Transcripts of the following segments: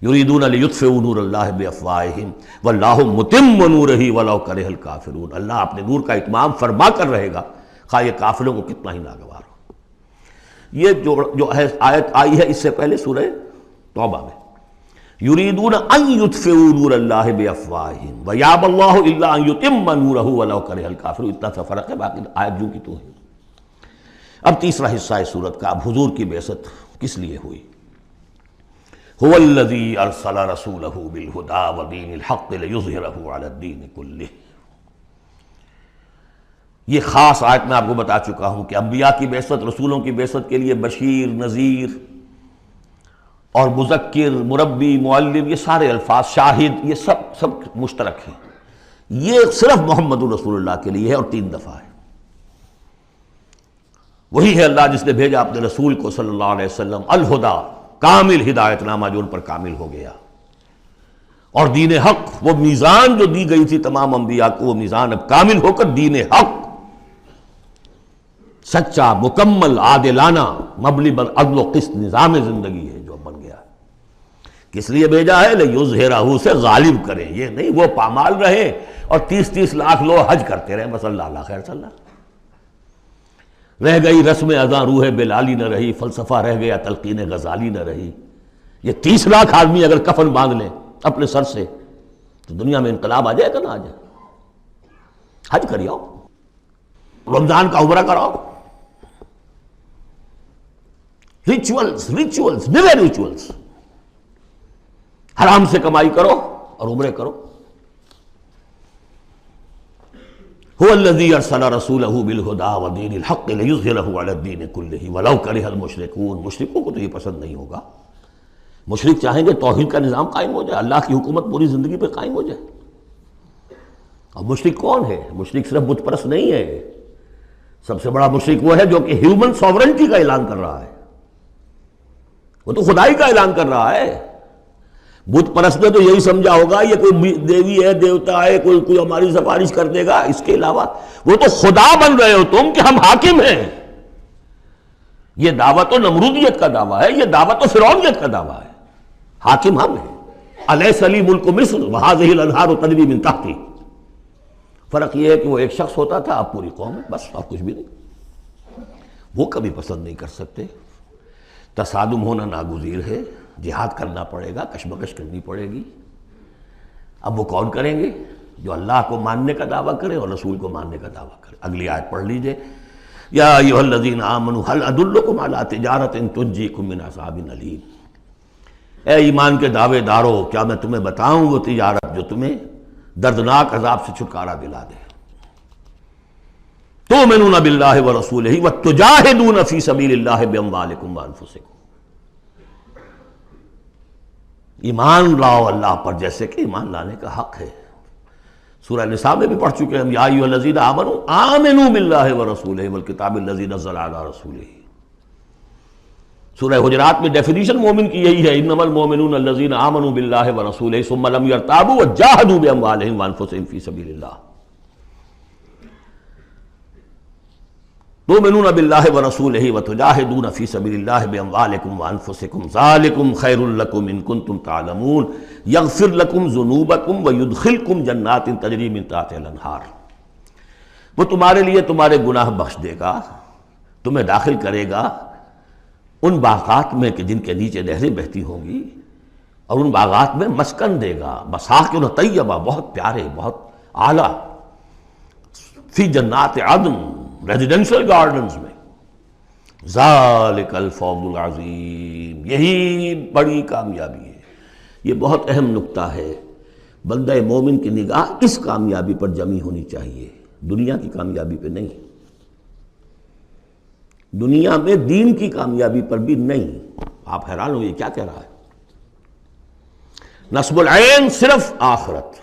یریدون لیطفئوا نور اللہ بافواہہم واللہ متم نورہ ولو کرہ الکافرون، اللہ اپنے نور کا اتمام فرما کر رہے گا خواہ یہ کافروں کو کتنا ہی ناگوار ہو۔ یہ جو آیت آئی ہے اس سے پہلے سورہ توبہ میں، یریدون ان یطفئوا نور اللہ بافواہہم ویابی اللہ الا ان یتم نورہ ولو کرہ الکافرون، اتنا سا فرق ہے، باقی آیت جو کی تو ہے۔ اب تیسرا حصہ ہے سورت کا، اب حضور کی بعثت کس لیے ہوئی؟ هو الذی ارسل رسولہ بالہدی ودین الحق لیظہرہ علی الدین کلہ۔ یہ خاص آیت میں آپ کو بتا چکا ہوں کہ انبیاء کی بعثت، رسولوں کی بعثت کے لیے بشیر، نذیر اور مذکر، مربی، معلم، یہ سارے الفاظ، شاہد، یہ سب مشترک ہیں۔ یہ صرف محمد رسول اللہ کے لیے ہے اور 3 دفعہ ہے۔ وہی ہے اللہ جس نے بھیجا اپنے رسول کو صلی اللہ علیہ وسلم، الہدا، کامل ہدایت نامہ جو ان پر کامل ہو گیا، اور دین حق، وہ میزان جو دی گئی تھی تمام انبیاء کو، وہ میزان اب کامل ہو کر دین حق، سچا، مکمل، عادلانہ، مبنی بر عدل و قسط نظام زندگی ہے جو بن گیا۔ کس لیے بھیجا ہے؟ لیظہرہ، سے غالب کریں، یہ نہیں وہ پامال رہے اور 30 لاکھ لوگ حج کرتے رہے، بس اللہ اللہ خیر صلی اللہ۔ رہ گئی رسم اذاں روح بلالی نہ رہی، فلسفہ رہ گیا تلقین غزالی نہ رہی۔ یہ 30 لاکھ آدمی اگر کفن باندھ لیں اپنے سر سے تو دنیا میں انقلاب آ جائے گا نہ آ جائے؟ حج کریاؤ، رمضان کا عمرہ کراؤ، ریچولز، نئے ریچولز، حرام سے کمائی کرو اور عمرے کرو۔ هو الذی ارسل رسولہ بالہدی ودین الحق لیظہرہ علی الدین کلہ ولو کرہ المشرکون۔ مشرکوں کو تو یہ پسند نہیں ہوگا، مشرک چاہیں گے توحید کا نظام قائم ہو جائے، اللہ کی حکومت پوری زندگی پہ قائم ہو جائے۔ اب مشرک کون ہے؟ مشرک صرف بت پرست نہیں ہے، سب سے بڑا مشرک وہ ہے جو کہ ہیومن ساورنٹی کا اعلان کر رہا ہے، وہ تو خدائی کا اعلان کر رہا ہے۔ بت پرست نے تو یہی سمجھا ہوگا یہ کوئی دیوی ہے، دیوتا ہے، کوئی ہماری سفارش کر دے گا، اس کے علاوہ وہ تو خدا بن رہے ہو تم کہ ہم حاکم ہیں۔ یہ دعویٰ تو نمرودیت کا دعویٰ ہے، یہ دعویٰ تو فرعونیت کا دعویٰ ہے، حاکم ہم ہیں۔ الیس لی ملک مصر وہذہ الانہار تجری من تحتی۔ فرق یہ ہے کہ وہ ایک شخص ہوتا تھا، اب پوری قوم ہے، بس اور کچھ بھی نہیں۔ وہ کبھی پسند نہیں کر سکتے، تصادم ہونا ناگزیر ہے، جہاد کرنا پڑے گا، کشمکش کرنی پڑے گی۔ اب وہ کون کریں گے؟ جو اللہ کو ماننے کا دعویٰ کرے اور رسول کو ماننے کا دعویٰ کرے۔ اگلی آیت پڑھ لیجئے، یا ایھا الذین آمنوا هل ادلکم علی تجارۃ تنجیکم من عذاب الیم۔ اے ایمان کے دعوے دارو، کیا میں تمہیں بتاؤں وہ تجارت جو تمہیں دردناک عذاب سے چھٹکارا دلا دے؟ تؤمنون باللہ ورسولہ وتجاہدون فی سبیل اللہ باموالکم وانفسکم۔ ایمان لاؤ اللہ پر جیسے کہ ایمان لانے کا حق ہے۔ سورہ نساء میں بھی پڑھ چکے ہم، یا ایھا الذین آمنوا آمنوا باللہ ورسولہ والکتاب الذی نزل علی رسولہ۔ سورہ حجرات میں ڈیفینیشن مومن کی یہی ہے، انما المؤمنون الذین آمنوا باللہ ورسولہ ثم لم یرتابوا وجاہدوا باموالہم وانفسہم فی سبیل اللہ۔ تؤمنون باللہ ورسولہ وتجاہدون فی سبیل اللہ باموالکم وانفسکم ذالکم خیر لکم ان کنتم تعلمون یغفر لکم ذنوبکم ویدخلکم جنات تجری من تحتہا الانہار۔ وہ تمہارے لیے تمہارے گناہ بخش دے گا، تمہیں داخل کرے گا ان باغات میں کہ جن کے نیچے نہریں بہتی ہوں گی، اور ان باغات میں مسکن دے گا، مساکن طیبہ، بہت پیارے، بہت اعلیٰ، فی جنات عدن، ریزیڈینشل گارڈنز میں۔ ذالک الفوز العظیم، یہی بڑی کامیابی ہے۔ یہ بہت اہم نکتہ ہے، بندہ مومن کی نگاہ اس کامیابی پر جمی ہونی چاہیے، دنیا کی کامیابی پہ نہیں، دنیا میں دین کی کامیابی پر بھی نہیں۔ آپ حیران ہو یہ کیا کہہ رہا ہے؟ نصب العین صرف آخرت۔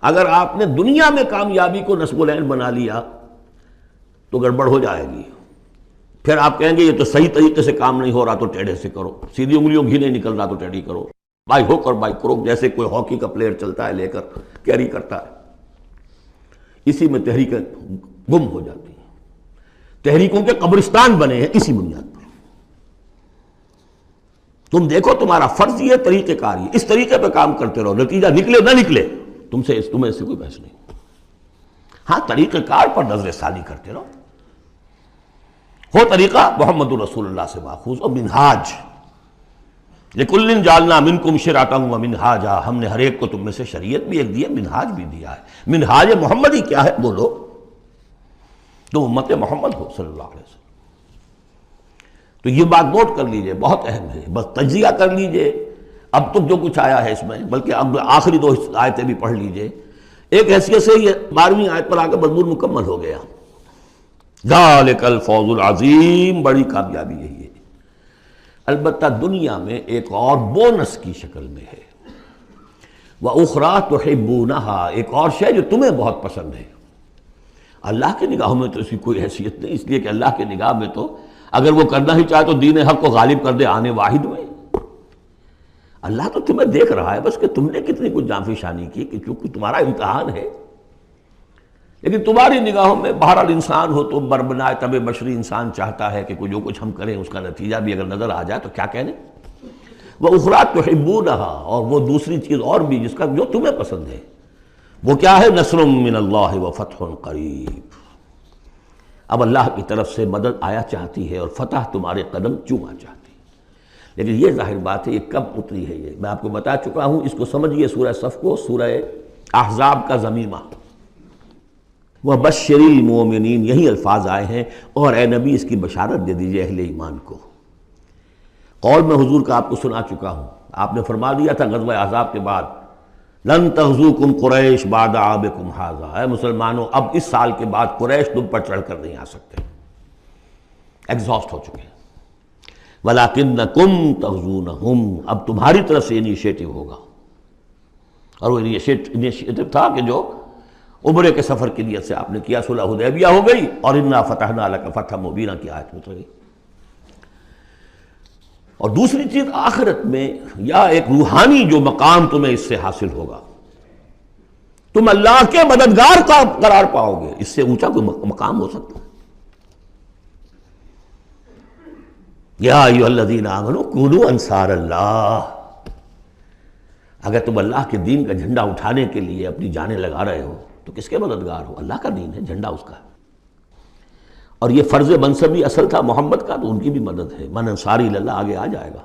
اگر آپ نے دنیا میں کامیابی کو نصب العین بنا لیا تو گڑبڑ ہو جائے گی، پھر آپ کہیں گے یہ تو صحیح طریقے سے کام نہیں ہو رہا تو ٹیڑھے سے کرو، سیدھی انگلیوں گھی نہیں نکل رہا تو ٹیڑھی کرو، بائی ہک اور بائی کروک، جیسے کوئی ہاکی کا پلیئر چلتا ہے لے کر کیری کرتا ہے، اسی میں تحریکیں گم ہو جاتی ہیں، تحریکوں کے قبرستان بنے ہیں اسی بنیاد پر۔ تم دیکھو تمہارا فرض یہ طریقہ کار یہ، اس طریقے پہ کام کرتے رہو، نتیجہ نکلے نہ نکلے تمہیں اس سے کوئی بحث نہیں۔ ہاں طریقہ کار پر نظر ثانی کرتے رہو، ہو طریقہ محمد الرسول اللہ سے ماخوذ، اور منہاج لِكُلٍّ جَعَلْنَا مِنْكُمْ شِرْعَةً وَمِنْهَاجًا، ہم نے ہر ایک کو تم میں سے شریعت بھی ایک دی ہے، منہاج بھی دیا ہے۔ منہاج محمدی کیا ہے بولو، تو امت محمد ہو صلی اللہ علیہ وسلم۔ تو یہ بات نوٹ کر لیجئے، بہت اہم ہے، بس تجزیہ کر لیجئے اب تک جو کچھ آیا ہے اس میں، بلکہ اب آخری دو آیتیں بھی پڑھ لیجئے، ایک حیثیت سے یہ 12ویں آیت پر آ کے مضمون مکمل ہو گیا۔ ذَلِكَ الْفَوْزُ الْعَظِيمُ، بڑی کامیابی یہی ہے۔ البتہ دنیا میں ایک اور بونس کی شکل میں ہے، وَأُخْرَىٰ تُحِبُّونَهَا، ایک اور شے جو تمہیں بہت پسند ہے۔ اللہ کی نگاہوں میں تو اس کی کوئی حیثیت نہیں، اس لیے کہ اللہ کی نگاہ میں تو اگر وہ کرنا ہی چاہے تو دین حق کو غالب کر دے آنے واحد میں۔ اللہ تو تمہیں دیکھ رہا ہے بس کہ تم نے کتنی کچھ جانفی شانی کی، کہ کیونکہ تمہارا امتحان ہے۔ لیکن تمہاری نگاہوں میں بہرحال انسان ہو تو بربنائے طب بشری انسان چاہتا ہے کہ جو کچھ ہم کریں اس کا نتیجہ بھی اگر نظر آ جائے تو کیا کہنے۔ وَأُخْرَىٰ تُحِبُّونَهَا، اور وہ دوسری چیز اور بھی جس کا جو تمہیں پسند ہے، وہ کیا ہے؟ نصر من اللہ وفتح قریب، اب اللہ کی طرف سے مدد آیا چاہتی ہے اور فتح تمہارے قدم چوما چاہتی ہے۔ لیکن یہ ظاہر بات ہے یہ کب اتری ہے، یہ میں آپ کو بتا چکا ہوں، اس کو سمجھیے سورہ صف کو، سورہ احزاب کا ضمیمہ، وَبَشِّرِ الْمُؤْمِنِينَ، یہی الفاظ آئے ہیں، اور اے نبی اس کی بشارت دے دیجئے اہل ایمان کو۔ قول میں حضور کا آپ کو سنا چکا ہوں، آپ نے فرما دیا تھا غزوہ احزاب کے بعد، لن تغزوکم قریش بعد عامکم ھذا، اے مسلمانوں اب اس سال کے بعد قریش تم پر چڑھ کر نہیں آ سکتے، ایگزاسٹ ہو چکے ہیں۔ وَلَكِنَّكُمْ تَغْزُونَهُمْ، اب تمہاری طرف سے انیشیٹو ہوگا، اور وہ انیشیٹو تھا کہ جو عمرے کے سفر کی نیت سے آپ نے کیا، صلح حدیبیہ ہو گئی، اور اِنَّا فَتَحْنَا لَكَ فَتْحًا مُبِينًا کی آیت اتر گئی۔ اور دوسری چیز آخرت میں یا ایک روحانی جو مقام تمہیں اس سے حاصل ہوگا، تم اللہ کے مددگار کا قرار پاؤ گے، اس سے اونچا کوئی مقام ہو سکتا ہے؟ یا ایھا الذین آمنوا کونوا انصار اللہ، اگر تم اللہ کے دین کا جھنڈا اٹھانے کے لیے اپنی جانیں لگا رہے ہو تو کس کے مددگار ہو؟ اللہ کا دین ہے، جھنڈا اس کا ہے، اور یہ فرض منصبی اصل تھا محمد کا، تو ان کی بھی مدد ہے۔ من انصاری اللہ آگے آ جائے گا۔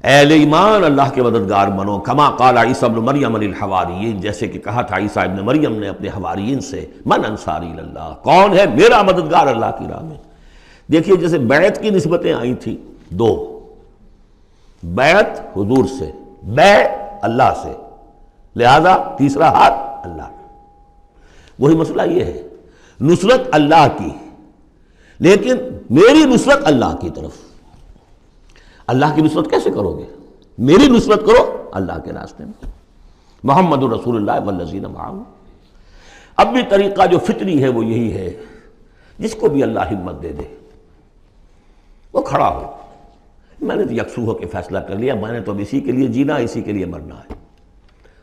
اہل ایمان اللہ کے مددگار بنو، کما قال عیسیٰ ابن مریم للحواریین، جیسے کہ کہا تھا عیسیٰ ابن مریم نے اپنے حواریین سے، من انصاری اللہ، کون ہے میرا مددگار اللہ کی راہ میں۔ دیکھیے جیسے بیعت کی نسبتیں آئی تھیں دو، بیعت حضور سے، بیع اللہ سے، لہذا تیسرا ہاتھ اللہ۔ وہی مسئلہ یہ ہے، نصرت اللہ کی، لیکن میری نصرت اللہ کی طرف۔ اللہ کی نصرت کیسے کرو گے؟ میری نصرت کرو اللہ کے راستے میں، محمد رسول اللہ والذین معہ۔ اب بھی طریقہ جو فطری ہے وہ یہی ہے، جس کو بھی اللہ ہمت دے دے وہ کھڑا ہو۔ میں نے تو یکسو ہو کے فیصلہ کر لیا، میں نے تو اب اسی کے لیے جینا، اسی کے لیے مرنا ہے،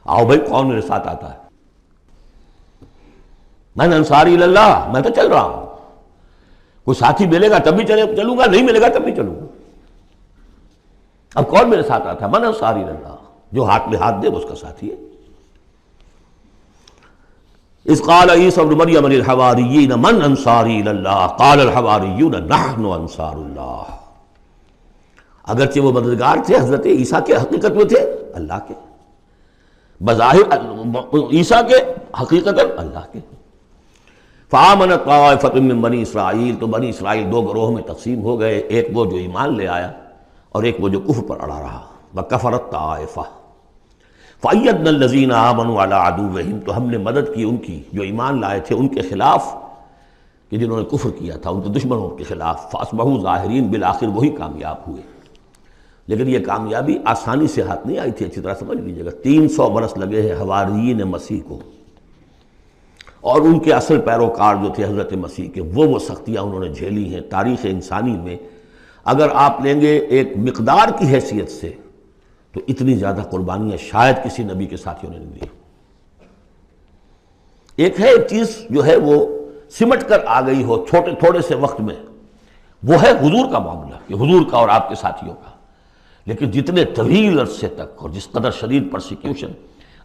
آؤ بھائی کون میرے ساتھ آتا ہے؟ میں انصاری اللہ، میں تو چل رہا ہوں، کوئی ساتھی ملے گا تب بھی چلوں گا، نہیں ملے گا تب بھی چلوں گا۔ اب کون میرے ساتھ آتا ہے؟ من انصاری اللہ، جو ہاتھ میں ہاتھ دے وہ اس کا ساتھی ہے۔ اذ قال عیسیٰ ابن مریم للحواریین من انصاری اللہ قال الحواریون نحن انصار اللہ۔ اگرچہ وہ مددگار تھے حضرت عیسیٰ کے، حقیقت میں تھے اللہ کے، بظاہر عیسیٰ کے، حقیقت اللہ کے۔ فآمنت طائفۃ من بنی اسرائیل، تو بنی اسرائیل دو گروہ میں تقسیم ہو گئے، ایک وہ جو ایمان لے آیا اور ایک وہ جو کفر پر اڑا رہا۔ وکفرت طائفہ فأیدنا الذین آمنوا علی عدوہم، تو ہم نے مدد کی ان کی جو ایمان لائے تھے ان کے خلاف، کہ جنہوں نے کفر کیا تھا ان کے دشمنوں کے خلاف، فاصبحوا ظاہرین، بالآخر وہی کامیاب ہوئے۔ لیکن یہ کامیابی آسانی سے ہاتھ نہیں آئی تھی، اچھی طرح سمجھ لیجیے گا۔ 300 برس لگے ہیں حواریین مسیح کو، اور ان کے اصل پیروکار جو تھے حضرت مسیح کے، وہ سختیاں انہوں نے جھیلی ہیں۔ تاریخ انسانی میں اگر آپ لیں گے ایک مقدار کی حیثیت سے تو اتنی زیادہ قربانیاں شاید کسی نبی کے ساتھیوں نے نہیں دی۔ ایک ہے ایک چیز جو ہے وہ سمٹ کر آ گئی ہو تھوڑے سے وقت میں، وہ ہے حضور کا معاملہ، کہ حضور کا اور آپ کے ساتھیوں کا۔ لیکن جتنے طویل عرصے تک اور جس قدر شدید پرسیکیوشن،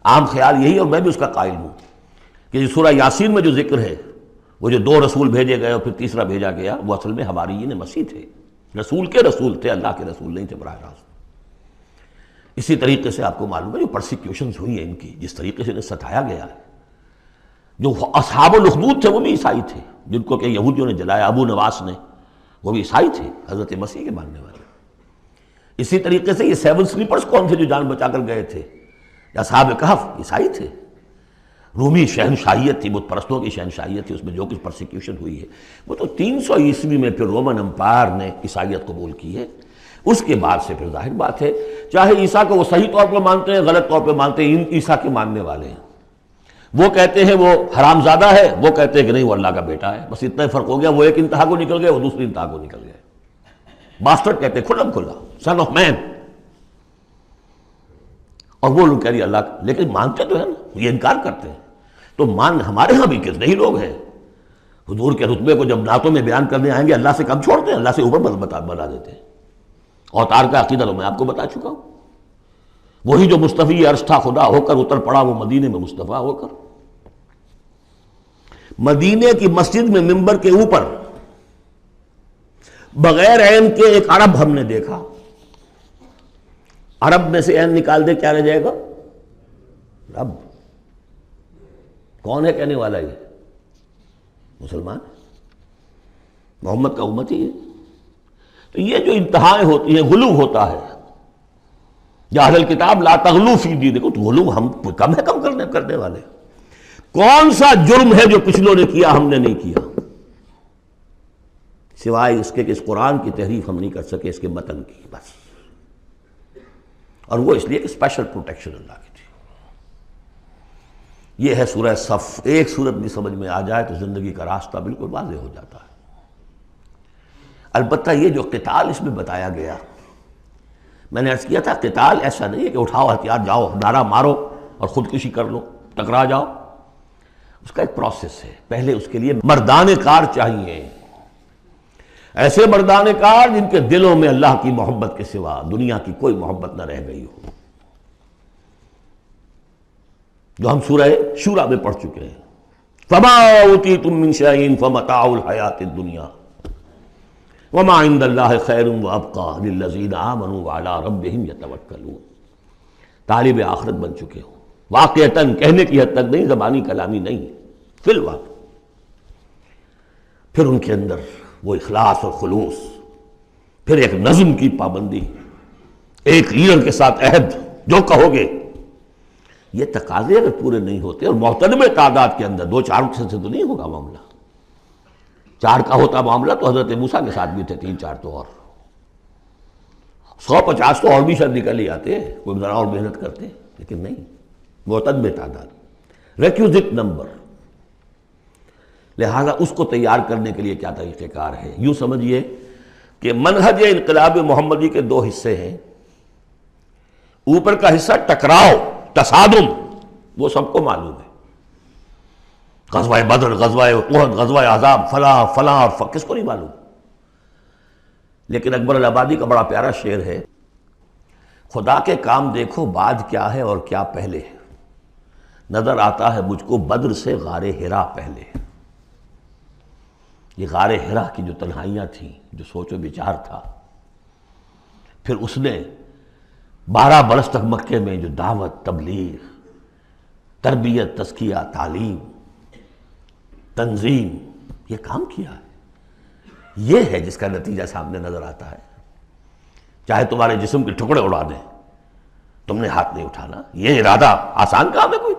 عام خیال یہی، اور میں بھی اس کا قائل ہوں، کہ سورہ یاسین میں جو ذکر ہے، وہ جو 2 رسول بھیجے گئے اور پھر تیسرا بھیجا گیا، وہ اصل میں حواریین مسیح تھے، رسول کے رسول تھے، اللہ کے رسول نہیں تھے براہ راست۔ اسی طریقے سے آپ کو معلوم ہے جو پرسیکیوشنز ہوئی ہیں ان کی، جس طریقے سے انہیں ستایا گیا ہے، جو اصحاب الاخدود تھے وہ بھی عیسائی تھے، جن کو کہ یہودیوں نے جلایا، ابو نواس نے، وہ بھی عیسائی تھے، حضرت مسیح کے ماننے والے۔ اسی طریقے سے یہ 7 سلیپرز کون تھے جو جان بچا کر گئے تھے؟ اصحاب کہف عیسائی تھے۔ رومی شہنشاہیت تھی، بت پرستوں کی شہنشاہیت تھی، اس میں جو کچھ پرسیکیوشن ہوئی ہے وہ تو 300 عیسوی میں پھر رومن امپائر نے عیسائیت قبول کی ہے۔ اس کے بعد سے پھر ظاہر بات ہے، چاہے عیسیٰ کو وہ صحیح طور پر مانتے ہیں، غلط طور پہ مانتے ہیں، عیسیٰ کے ماننے والے ہیں، وہ کہتے ہیں وہ حرام زادہ ہے، وہ کہتے ہیں کہ نہیں وہ اللہ کا بیٹا ہے، بس اتنا ہی فرق ہو گیا، وہ ایک انتہا کو نکل گئے، وہ دوسری انتہا کو نکل گئے۔ باسٹرڈ کہتے ہیں کھلم کھلا، سن آف مین، اور وہ لوگ کہہ رہے اللہ کا، لیکن مانتے تو ہے نا، یہ انکار کرتے ہیں۔ تو ہمارے ہاں بھی کتنے ہی لوگ ہیں حضور کے رتبے کو جب نعتوں میں بیان کرنے آئیں گے اللہ سے کم چھوڑتے ہیں، اللہ سے اوپر بنا دیتے ہیں۔ اوتار کا عقیدہ تو میں آپ کو بتا چکا ہوں، وہی جو مصطفی عرش تھا خدا ہو کر اتر پڑا وہ مدینے میں مصطفیٰ ہو کر۔ مدینے کی مسجد میں ممبر کے اوپر بغیر عین کے ایک عرب ہم نے دیکھا، عرب میں سے عین نکال دے کیا رہ جائے گا؟ رب۔ کون ہے کہنے والا؟ یہ مسلمان، محمد کا امتی ہے۔ تو یہ جو انتہائیں ہوتی ہیں، غلو ہوتا ہے، یا اہل الکتاب لا تغلو فی دینکم، تو غلو ہم کم ہے، کم کرنے والے۔ کون سا جرم ہے جو پچھلوں نے کیا ہم نے نہیں کیا، سوائے اس کے کہ اس قرآن کی تحریف ہم نہیں کر سکے، اس کے متن کی، بس۔ اور وہ اس لیے کہ اسپیشل پروٹیکشن اللہ کی تھی۔ یہ ہے سورہ صف۔ ایک سورت بھی سمجھ میں آ جائے تو زندگی کا راستہ بالکل واضح ہو جاتا ہے۔ البتہ یہ جو قتال اس میں بتایا گیا، میں نے عرض کیا تھا قتال ایسا نہیں ہے کہ اٹھاؤ ہتھیار جاؤ نعرہ مارو اور خودکشی کر لو، ٹکرا جاؤ۔ اس کا ایک پروسیس ہے، پہلے اس کے لیے مردان کار چاہیے، ایسے مردان کار جن کے دلوں میں اللہ کی محبت کے سوا دنیا کی کوئی محبت نہ رہ گئی ہو، جو ہم سورہ شورى میں پڑھ چکے ہیں۔ فما اوتیتم من شیء فمتاع الحیاۃ الدنیا وما عند اللہ خیر وابقى للذین آمنوا وعلی ربہم یتوکلون۔ طالب آخرت بن چکے ہو، واقعتاً کہنے کی حد تک نہیں، زبانی کلامی نہیں، فی الواقع۔ پھر ان کے اندر وہ اخلاص اور خلوص، پھر ایک نظم کی پابندی، ایک لیڈر کے ساتھ عہد، جو کہو گے۔ یہ تقاضے اگر پورے نہیں ہوتے، اور محتدم تعداد کے اندر 2-4 سے تو نہیں ہوگا معاملہ۔ 4 کا ہوتا معاملہ تو حضرت موسیٰ کے ساتھ بھی تھے، 3-4 تو اور 150 تو اور بھی شاید نکل ہی آتے، کوئی ذرا اور محنت کرتے، لیکن نہیں، معتدم تعداد، ریکوزٹ نمبر۔ لہذا اس کو تیار کرنے کے لیے کیا طریقہ کار ہے؟ یوں سمجھیے کہ منہج انقلاب محمدی کے 2 حصے ہیں۔ اوپر کا حصہ ٹکراؤ، تصادم، وہ سب کو معلوم ہے، غزوہ بدر، غزوہ احد، غزوہ احزاب، فلاں فلاں اور کس کو نہیں معلوم؟ لیکن اکبر الآبادی کا بڑا پیارا شعر ہے، خدا کے کام دیکھو بعد کیا ہے اور کیا پہلے ہے، نظر آتا ہے مجھ کو بدر سے غار حرا پہلے۔ یہ غار حرا کی جو تنہائیاں تھیں، جو سوچ و بچار تھا، پھر اس نے 12 برس تک مکے میں جو دعوت، تبلیغ، تربیت، تزکیہ، تعلیم، تنظیم، یہ کام کیا ہے۔ یہ ہے جس کا نتیجہ سامنے نظر آتا ہے۔ چاہے تمہارے جسم کے ٹکڑے اڑا دیں، تم نے ہاتھ نہیں اٹھانا۔ یہ ارادہ آسان کام ہے کوئی؟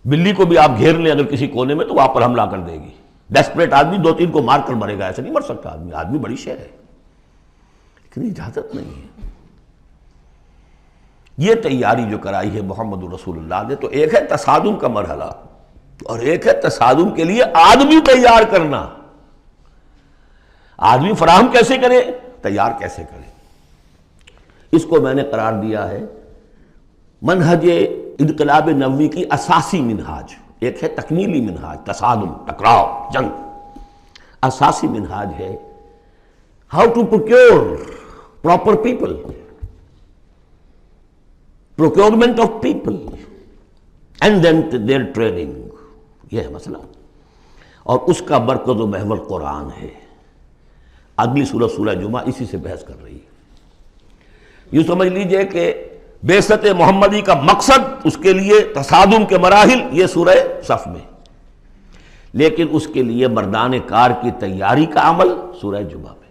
بلی کو بھی آپ گھیر لیں اگر کسی کونے میں تو وہ آپ پر حملہ کر دے گی۔ ڈیسپریٹ آدمی 2-3 کو مار کر مرے گا، ایسے نہیں مر سکتا آدمی۔ آدمی بڑی شے ہے، لیکن اجازت نہیں ہے۔ یہ تیاری جو کرائی ہے محمد رسول اللہ نے، تو ایک ہے تصادم کا مرحلہ، اور ایک ہے تصادم کے لیے آدمی تیار کرنا۔ آدمی فراہم کیسے کرے، تیار کیسے کرے؟ اس کو میں نے قرار دیا ہے منہج انقلاب نبوی کی اساسی منہاج۔ ایک ہے تکمیلی منہاج، تصادم، ٹکراؤ، جنگ۔ اساسی منہاج ہے how to procure proper people, procurement of people, and then their training. یہ ہے مسئلہ، اور اس کا مرکز و محور قرآن ہے. اگلی سورہ سورہ جمعہ اسی سے بحث کر رہی ہے. یوں سمجھ لیجئے کہ بعثت محمدی کا مقصد، اس کے لیے تصادم کے مراحل یہ سورہ صف میں، لیکن اس کے لیے مردان کار کی تیاری کا عمل سورہ جمعہ میں.